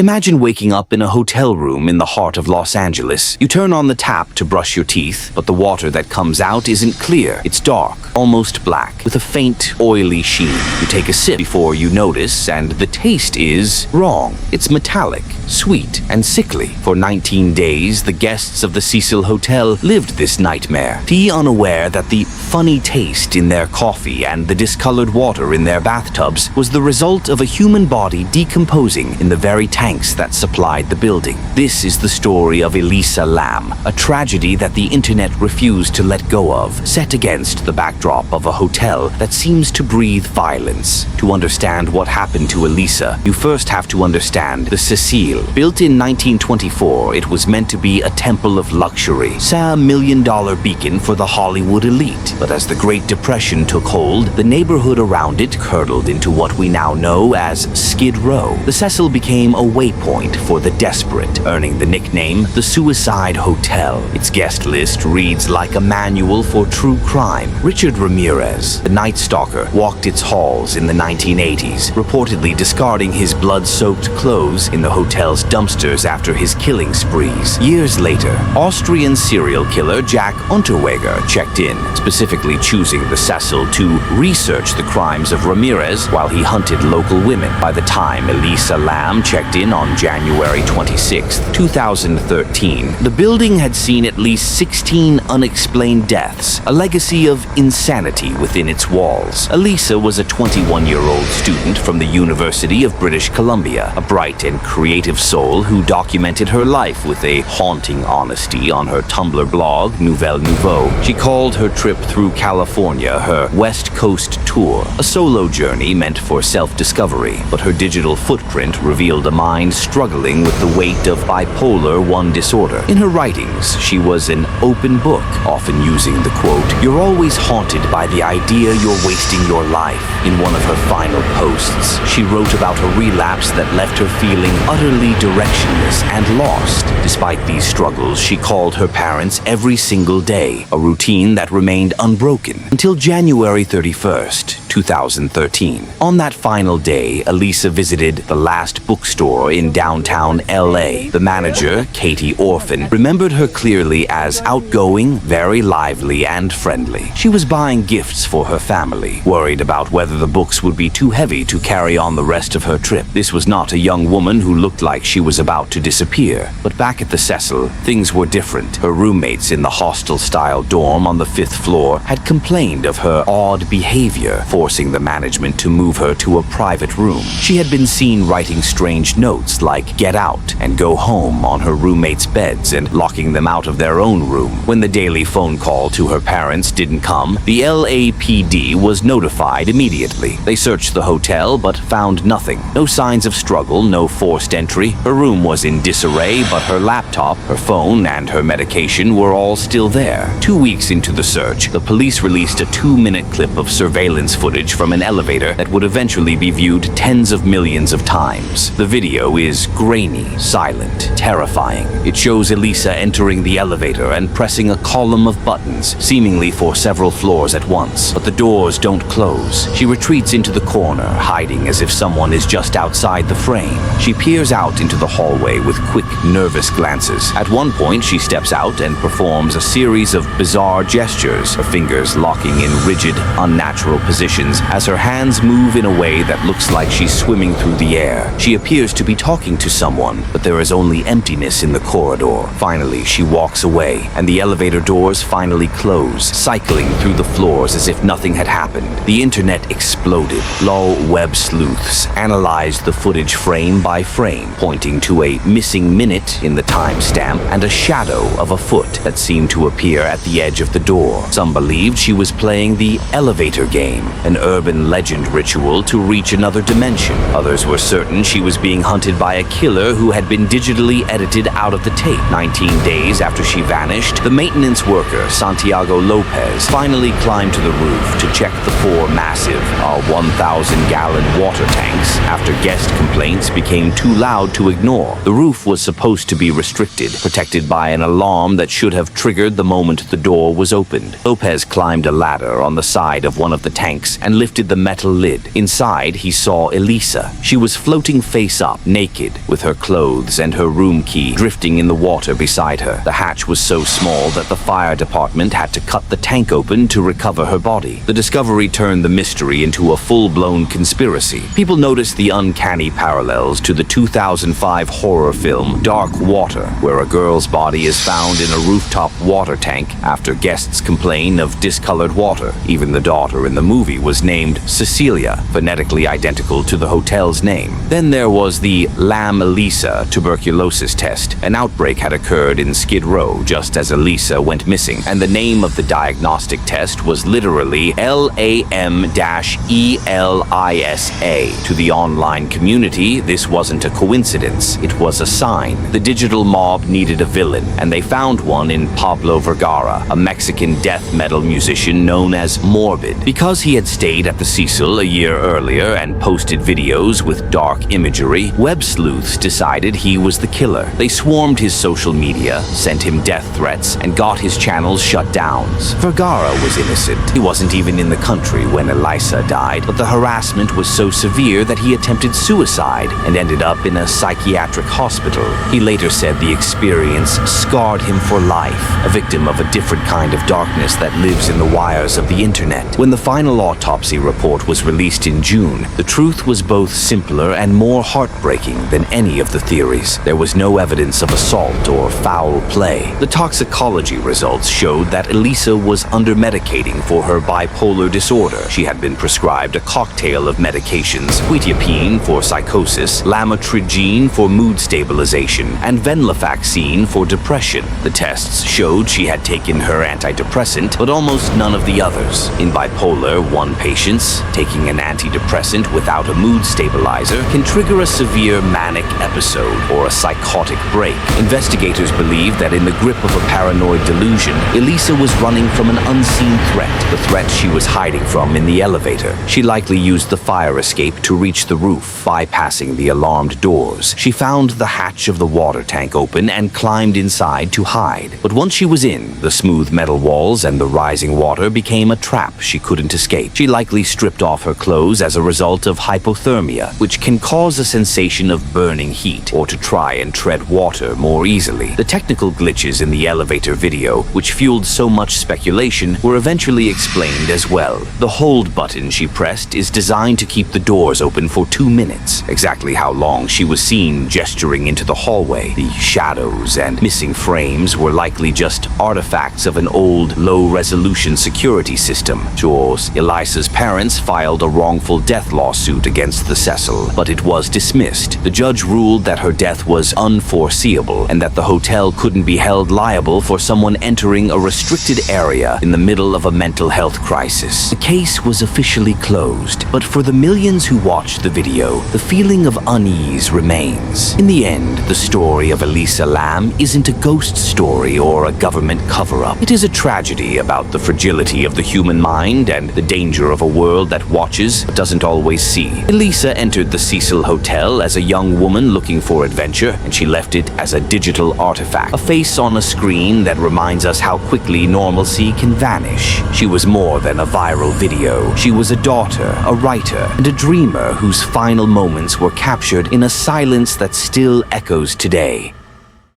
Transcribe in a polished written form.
Imagine waking up in a hotel room in the heart of Los Angeles. You turn on the tap to brush your teeth, but the water that comes out isn't clear. It's dark, almost black, with a faint, oily sheen. You take a sip before you notice, and the taste is wrong. It's metallic, sweet, and sickly. For 19 days, the guests of the Cecil Hotel lived this nightmare, unaware that the funny taste in their coffee and the discolored water in their bathtubs was the result of a human body decomposing in the very tanks that supplied the building. This is the story of Elisa Lam, a tragedy that the internet refused to let go of, set against the backdrop of a hotel that seems to breathe violence. To understand what happened to Elisa, you first have to understand the Cecil. Built in 1924, it was meant to be a temple of luxury, a million-dollar beacon for the Hollywood elite. But as the Great Depression took hold, the neighborhood around it curdled into what we now know as Skid Row. The Cecil became a waypoint for the desperate, earning the nickname the Suicide Hotel. Its guest list reads like a manual for true crime. Richard Ramirez, the Night Stalker, walked its halls in the 1980s, reportedly discarding his blood-soaked clothes in the hotel's dumpsters after his killing sprees. Years later, Austrian serial killer Jack Unterweger checked in, specifically choosing the Cecil to research the crimes of Ramirez while he hunted local women. By the time Elisa Lam checked in on January 26, 2013, the building had seen at least 16 unexplained deaths, a legacy of insanity within its walls. Elisa was a 21-year-old student from the University of British Columbia, a bright and creative soul who documented her life with a haunting honesty on her Tumblr blog, Nouvelle Nouveau. She called her trip through California her West Coast tour, a solo journey meant for self-discovery, but her digital footprint revealed a mind struggling with the weight of bipolar I disorder. In her writings, she was an open book, often using the quote, "You're always haunted by the idea you're wasting your life." In one of her final posts, she wrote about a relapse that left her feeling utterly directionless and lost. Despite these struggles, she called her parents every single day, a routine that remained unbroken until January 31st, 2013. On that final day, Elisa visited the last bookstore in downtown LA. The manager, Katie Orphan, remembered her clearly as outgoing, very lively, and friendly. She was buying gifts for her family, worried about whether the books would be too heavy to carry on the rest of her trip. This was not a young woman who looked like she was about to disappear. But back at the Cecil, things were different. Her roommates in the hostel-style dorm on the 5th floor had complained of her odd behavior, forcing the management to move her to a private room. She had been seen writing strange notes like "get out" and "go home" on her roommates' beds and locking them out of their own room. When the daily phone call to her parents didn't come, the LAPD was notified immediately. They searched the hotel but found nothing. No signs of struggle, no forced entry. Her room was in disarray, but her laptop, her phone, and her medication were all still there. 2 weeks into the search, the police released a 2-minute clip of surveillance footage from an elevator that would eventually be viewed tens of millions of times. The video is grainy, silent, terrifying. It shows Elisa entering the elevator and pressing a column of buttons, seemingly for several floors at once. But the doors don't close. She retreats into the corner, hiding as if someone is just outside the frame. She peers out into the hallway with quick, nervous glances. At one point, she steps out and performs a series of bizarre gestures, her fingers locking in rigid, unnatural positions as her hands move in a way that looks like she's swimming through the air. She appears to be talking to someone, but there is only emptiness in the corridor. Finally, she walks away, and the elevator doors finally close, cycling through the floors as if nothing had happened. The internet exploded. LOL web sleuths analyzed the footage frame by frame, pointing to a missing minute in the timestamp and a shadow of a foot that seemed to appear at the edge of the door. Some believed she was playing the elevator game, an urban legend ritual to reach another dimension. Others were certain she was being hunted by a killer who had been digitally edited out of the tape. 19 days after she vanished, the maintenance worker, Santiago Lopez, finally climbed to the roof to check the 4 massive 1,000-gallon water tanks after guest complaints became too loud to ignore. The roof was supposed to be restricted, protected by an alarm that should have triggered the moment the door was opened. Lopez climbed a ladder on the side of one of the tanks and lifted the metal lid. Inside, he saw Elisa. She was floating face up, naked, with her clothes and her room key drifting in the water beside her. The hatch was so small that the fire department had to cut the tank open to recover her body. The discovery turned the mystery into a full-blown conspiracy. People noticed the uncanny parallels to the 2005 horror film Dark Water, where a girl's body is found in a rooftop water tank after guests complain of discolored water. Even the daughter in the movie was named Cecilia, phonetically identical to the hotel's name. Then there was the Lam.Elisa tuberculosis test. An outbreak had occurred in Skid Row just as Elisa went missing, and the name of the diagnostic test was literally LAM-ELISA. To the online community, this wasn't a coincidence. It was a sign. The digital mob needed a villain, and they found one in Pablo Vergara, a Mexican death metal musician known as Morbid. Because he had stayed at the Cecil a year earlier and posted videos with dark imagery, web sleuths decided he was the killer. They swarmed his social media, sent him death threats, and got his channels shut down. Vergara was innocent. He wasn't even in the country when Elisa died, but the harassment was so severe that he attempted suicide and ended up in a psychiatric hospital. He later said the experience scarred him for life, a victim of a different kind of darkness that lives in the wires of the internet. When the final autopsy report was released in June, the truth was both simpler and more heartbreaking than any of the theories. There was no evidence of assault or foul play. The toxicology results showed that Elisa was under-medicating for her bipolar disorder. She had been prescribed a cocktail of medications: quetiapine for psychosis, lamotrigine for mood stabilization, and venlafaxine for depression. The tests showed she had taken her antidepressant, but almost none of the others. In bipolar 1 patients, taking an antidepressant without a mood stabilizer can trigger a severe manic episode or a psychotic break. Investigators believe that in the grip of a paranoid delusion, Elisa was running from an unseen threat, the threat she was hiding from in the elevator. She likely used the fire escape to reach the roof, bypassing the alarmed doors. She found the hatch of the water tank open and climbed inside to hide. But once she was in, the smooth metal walls and the rising water became a trap she couldn't escape. She likely stripped off her clothes as a result of hypothermia, which can cause a sensation of burning heat, or to try and tread water more easily. The technical glitches in the elevator video, which fueled so much speculation, were eventually explained as well. The hold button she pressed is designed to keep the doors open for 2 minutes. Exactly how long she was seen gesturing into the hallway, the shadows and missing frames were likely just artifacts of an old, low-resolution security system. Elisa's parents filed a wrongful death lawsuit against the Cecil, but it was dismissed. The judge ruled that her death was unforeseeable and that the hotel couldn't be held liable for someone entering a restricted area in the middle of a mental health crisis. The case was officially closed, but for the millions who watched the video, the feeling of unease remains. In the end, the story of Elisa Lam isn't a ghost story or a government cover-up. It is a tragedy about the fragility of the human mind and the danger of a world that watches but doesn't always see. Elisa entered the Cecil Hotel as a young woman looking for adventure, and she left it as a digital artifact, a face on a screen that reminds us how quickly normalcy can vanish. She was more than a viral video. She was a daughter, a writer, and a dreamer whose final moments were captured in a silence that still echoes today.